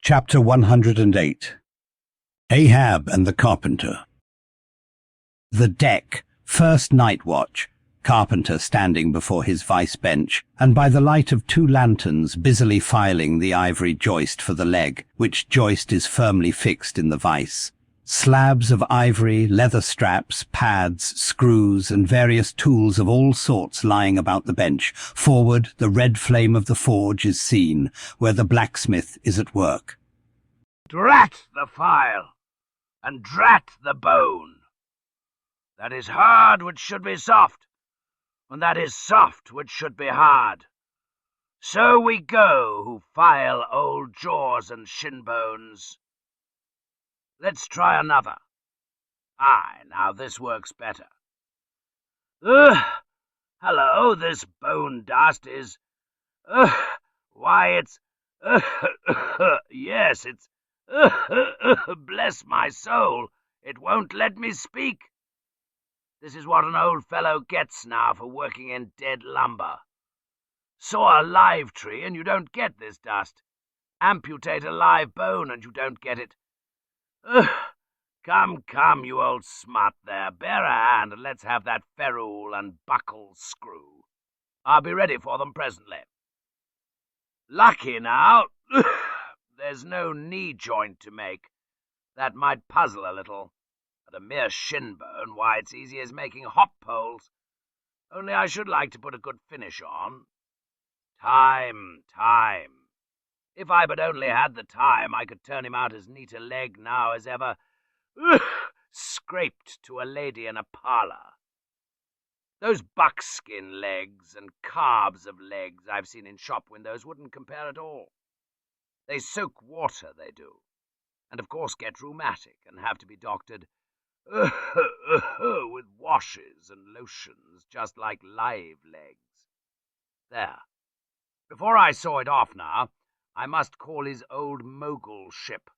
Chapter 108. Ahab and the Carpenter. The deck, first night watch, Carpenter standing before his vice bench, and by the light of 2 lanterns busily filing the ivory joist for the leg, which joist is firmly fixed in the vice. Slabs of ivory, leather straps, pads, screws, and various tools of all sorts lying about the bench. Forward, the red flame of the forge is seen, where the blacksmith is at work. Drat the file, and drat the bone. That is hard which should be soft, and that is soft which should be hard. So we go who file old jaws and shin bones. Let's try another. Aye, now this works better. Hello, this bone dust is... why, it's... yes, it's... bless my soul, it won't let me speak. This is what an old fellow gets now for working in dead lumber. Saw a live tree and you don't get this dust. Amputate a live bone and you don't get it. Come, you old smut there, bear a hand and let's have that ferrule and buckle screw. I'll be ready for them presently. Lucky now, there's no knee joint to make. That might puzzle a little. But a mere shin bone, why, it's easy as making hop poles. Only I should like to put a good finish on. Time. If I but only had the time, I could turn him out as neat a leg now as ever scraped to a lady in a parlour. Those buckskin legs and calves of legs I've seen in shop windows wouldn't compare at all. They soak water, they do, and of course get rheumatic and have to be doctored with washes and lotions just like live legs. There. Before I saw it off now, I must call his old mogul ship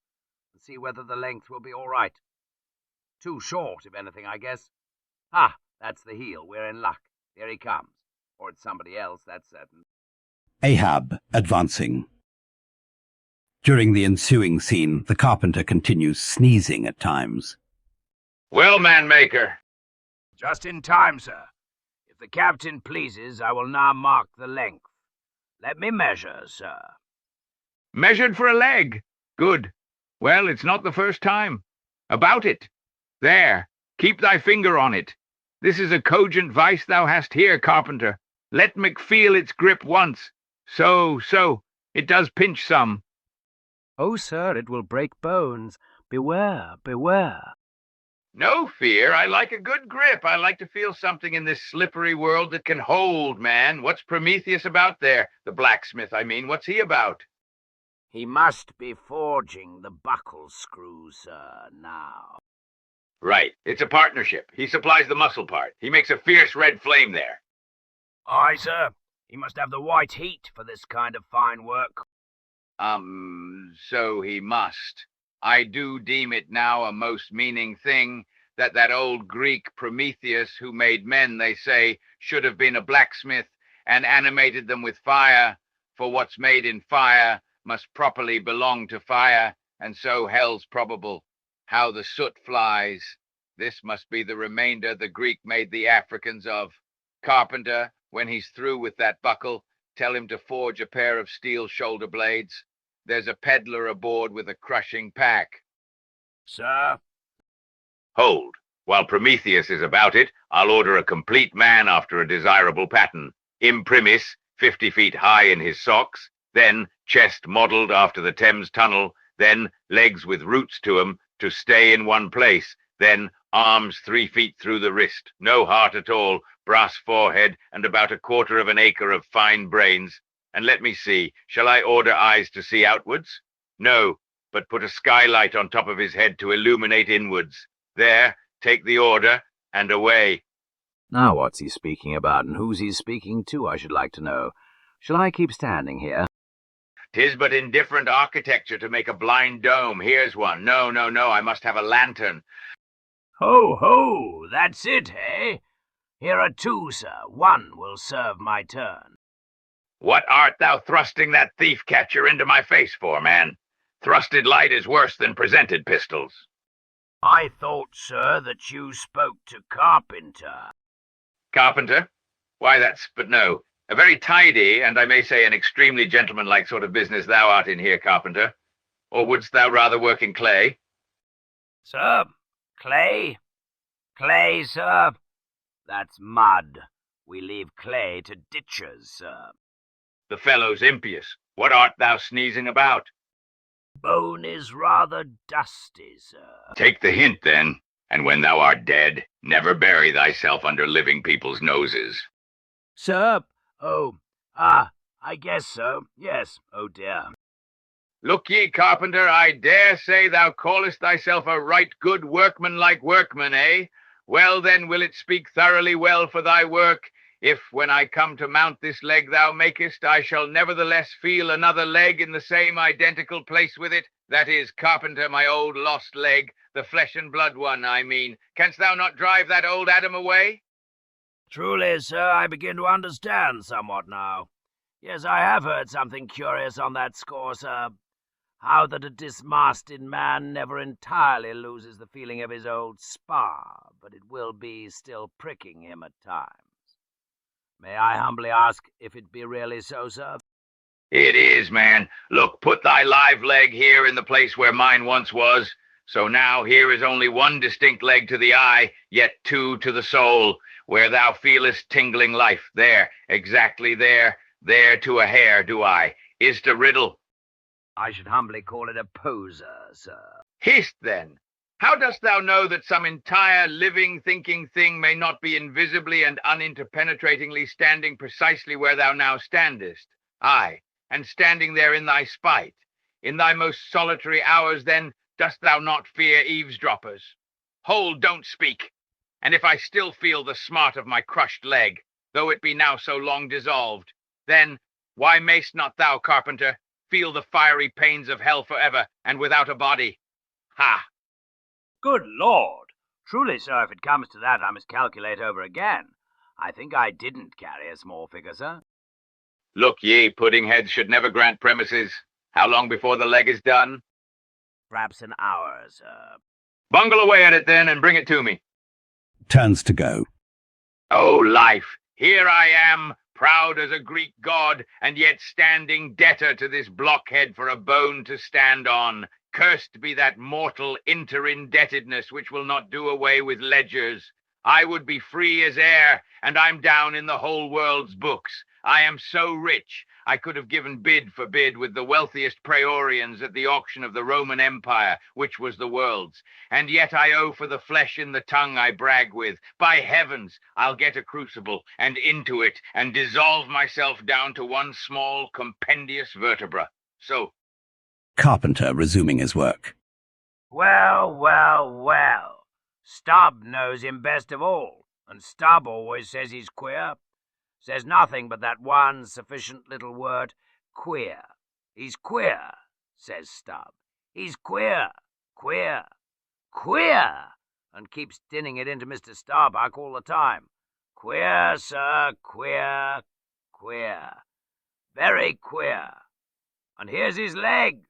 and see whether the length will be all right. Too short, if anything, I guess. Ha! That's the heel. We're in luck. Here he comes. Or it's somebody else, that's certain. Ahab advancing. During the ensuing scene, the carpenter continues sneezing at times. Well, man-maker. Just in time, sir. If the captain pleases, I will now mark the length. Let me measure, sir. Measured for a leg. Good. Well, it's not the first time. About it. There. Keep thy finger on it. This is a cogent vice thou hast here, carpenter. Let me feel its grip once. So. It does pinch some. Oh, sir, it will break bones. Beware. No fear. I like a good grip. I like to feel something in this slippery world that can hold, man. What's Prometheus about there? The blacksmith, I mean. What's he about? He must be forging the buckle screw, sir, now. Right. It's a partnership. He supplies the muscle part. He makes a fierce red flame there. Aye, sir. He must have the white heat for this kind of fine work. So he must. I do deem it now a most meaning thing that old Greek Prometheus, who made men, they say, should have been a blacksmith and animated them with fire, for what's made in fire must properly belong to fire, and so hell's probable. How the soot flies. This must be the remainder the Greek made the Africans of. Carpenter, when he's through with that buckle, tell him to forge a pair of steel shoulder blades. There's a peddler aboard with a crushing pack. Sir? Hold. While Prometheus is about it, I'll order a complete man after a desirable pattern. Imprimis, 50 feet high in his socks, then chest modelled after the Thames Tunnel, then legs with roots to 'em to stay in one place, then arms 3 feet through the wrist, no heart at all, brass forehead, and about 1/4 of an acre of fine brains. And let me see, shall I order eyes to see outwards? No, but put a skylight on top of his head to illuminate inwards. There, take the order, and away. Now what's he speaking about, and who's he speaking to, I should like to know. Shall I keep standing here? 'Tis but indifferent architecture to make a blind dome. Here's one. No, I must have a lantern. Ho, that's it, eh? Here are 2, sir. One will serve my turn. What art thou thrusting that thief-catcher into my face for, man? Thrusted light is worse than presented pistols. I thought, sir, that you spoke to Carpenter. Carpenter? Why, but no. A very tidy, and I may say an extremely gentlemanlike sort of business thou art in here, Carpenter. Or wouldst thou rather work in clay? Sir, clay? Clay, sir? That's mud. We leave clay to ditchers, sir. The fellow's impious. What art thou sneezing about? Bone is rather dusty, sir. Take the hint, then, and when thou art dead, never bury thyself under living people's noses. Sir? I guess so. Yes, oh dear. Look ye, Carpenter, I dare say thou callest thyself a right good workmanlike workman, eh? Well, then will it speak thoroughly well for thy work, if, when I come to mount this leg thou makest, I shall nevertheless feel another leg in the same identical place with it, that is, Carpenter, my old lost leg, the flesh and blood one, I mean. Canst thou not drive that old Adam away? Truly, sir, I begin to understand somewhat now. Yes, I have heard something curious on that score, sir. How that a dismasted man never entirely loses the feeling of his old spar, but it will be still pricking him at times. May I humbly ask if it be really so, sir? It is, man. Look, put thy live leg here in the place where mine once was. So now here is only one distinct leg to the eye, yet two to the soul, where thou feelest tingling life. There, exactly there to a hair do I. Is't a riddle? I should humbly call it a poser, sir. Hist, then. How dost thou know that some entire living, thinking thing may not be invisibly and uninterpenetratingly standing precisely where thou now standest? Aye, and standing there in thy spite. In thy most solitary hours, then, dost thou not fear eavesdroppers? Hold, don't speak. And if I still feel the smart of my crushed leg, though it be now so long dissolved, then why mayst not thou, Carpenter, feel the fiery pains of hell forever, and without a body? Ha! Good Lord! Truly, sir, if it comes to that, I must calculate over again. I think I didn't carry a small figure, sir. Look ye, pudding heads should never grant premises. How long before the leg is done? Perhaps an hour, sir. Bungle away at it, then, and bring it to me. Turns to go. Oh, life! Here I am, proud as a Greek god, and yet standing debtor to this blockhead for a bone to stand on. Cursed be that mortal interindebtedness which will not do away with ledgers. I would be free as air, and I'm down in the whole world's books. I am so rich, I could have given bid for bid with the wealthiest praetorians at the auction of the Roman Empire, which was the world's. And yet I owe for the flesh in the tongue I brag with. By heavens, I'll get a crucible, and into it, and dissolve myself down to one small compendious vertebra. So. Carpenter resuming his work. Well, well, well. Stubb knows him best of all, and Stubb always says he's queer. Says nothing but that one sufficient little word, queer. He's queer, says Stubb. He's queer, queer, queer, and keeps dinning it into Mr. Starbuck all the time. Queer, sir, queer, queer. Very queer. And here's his leg.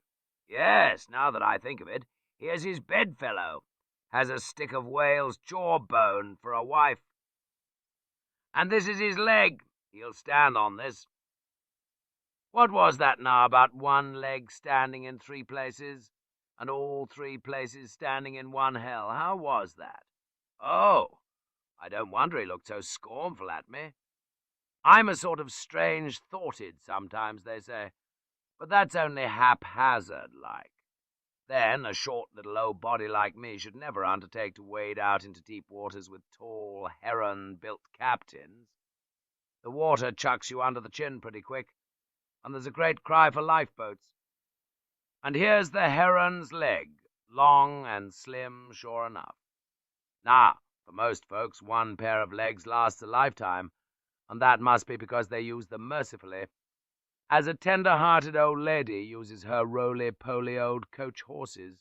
Yes, now that I think of it, here's his bedfellow. Has a stick of whale's jawbone for a wife. And this is his leg. He'll stand on this. What was that now about one leg standing in three places, and all three places standing in one hell? How was that? Oh, I don't wonder he looked so scornful at me. I'm a sort of strange-thoughted sometimes, they say, but that's only haphazard-like. Then a short little old body like me should never undertake to wade out into deep waters with tall, heron-built captains. The water chucks you under the chin pretty quick, and there's a great cry for lifeboats. And here's the heron's leg, long and slim, sure enough. Now, for most folks, one pair of legs lasts a lifetime, and that must be because they use them mercifully, as a tender-hearted old lady uses her roly-poly old coach horses.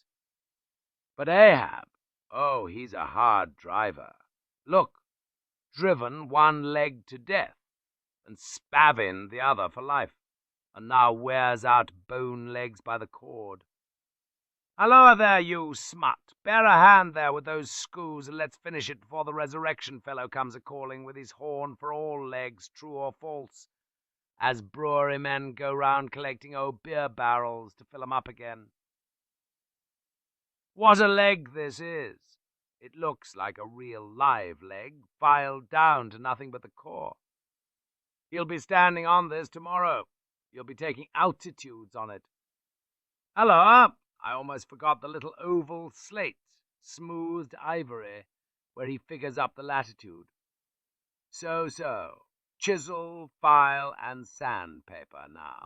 But Ahab, oh, he's a hard driver. Look, driven one leg to death, and spavined the other for life, and now wears out bone legs by the cord. Halloa there, you smut. Bear a hand there with those screws, and let's finish it before the resurrection fellow comes a-calling with his horn for all legs, true or false, as brewery men go round collecting old beer barrels to fill 'em up again. What a leg this is! It looks like a real live leg, filed down to nothing but the core. He'll be standing on this tomorrow. You'll be taking altitudes on it. Halloa! I almost forgot the little oval slate, smoothed ivory, where he figures up the latitude. So, chisel, file, and sandpaper now.